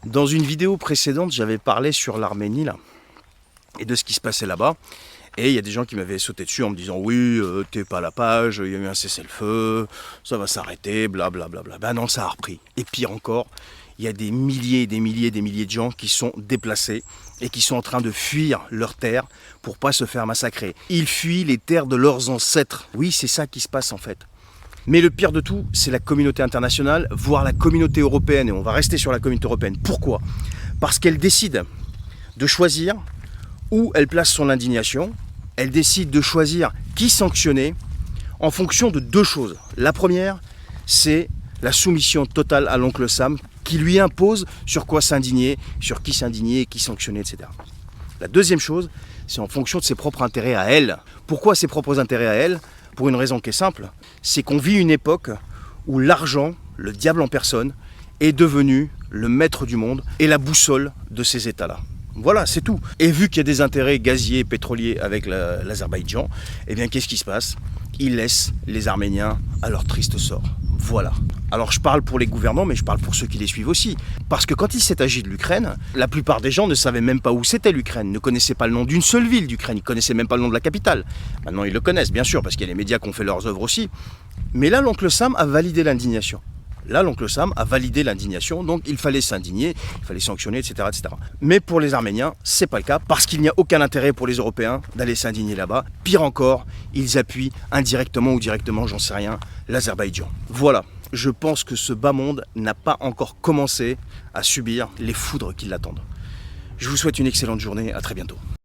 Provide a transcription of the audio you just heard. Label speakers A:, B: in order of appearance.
A: Dans une vidéo précédente, j'avais parlé sur l'Arménie là, et de ce qui se passait là-bas. Et il y a des gens qui m'avaient sauté dessus en me disant oui, t'es pas à la page, il y a eu un cessez-le-feu, ça va s'arrêter, blablabla. Ben non, ça a repris. Et pire encore, il y a des milliers et des milliers et des milliers de gens qui sont déplacés et qui sont en train de fuir leurs terres pour pas se faire massacrer. Ils fuient les terres de leurs ancêtres. Oui, c'est ça qui se passe en fait. Mais le pire de tout, c'est la communauté internationale, voire la communauté européenne, et on va rester sur la communauté européenne. Pourquoi ? Parce qu'elle décide de choisir où elle place son indignation, elle décide de choisir qui sanctionner en fonction de deux choses. La première, c'est la soumission totale à l'oncle Sam, qui lui impose sur quoi s'indigner, sur qui s'indigner, qui sanctionner, etc. La deuxième chose, c'est en fonction de ses propres intérêts à elle. Pourquoi ses propres intérêts à elle ? Pour une raison qui est simple, c'est qu'on vit une époque où l'argent, le diable en personne, est devenu le maître du monde et la boussole de ces États-là. Voilà, c'est tout. Et vu qu'il y a des intérêts gaziers et pétroliers avec l'Azerbaïdjan, eh bien qu'est-ce qui se passe ? Ils laissent les Arméniens à leur triste sort. Voilà. Alors je parle pour les gouvernants, mais je parle pour ceux qui les suivent aussi. Parce que quand il s'est agi de l'Ukraine, la plupart des gens ne savaient même pas où c'était l'Ukraine, ne connaissaient pas le nom d'une seule ville d'Ukraine, ils ne connaissaient même pas le nom de la capitale. Maintenant ils le connaissent, bien sûr, parce qu'il y a les médias qui ont fait leurs œuvres aussi. Mais là, l'oncle Sam a validé l'indignation. Donc il fallait s'indigner, il fallait sanctionner, etc., etc. Mais pour les Arméniens, c'est pas le cas, parce qu'il n'y a aucun intérêt pour les Européens d'aller s'indigner là-bas. Pire encore, ils appuient indirectement ou directement, j'en sais rien, l'Azerbaïdjan. Voilà, je pense que ce bas monde n'a pas encore commencé à subir les foudres qui l'attendent. Je vous souhaite une excellente journée, à très bientôt.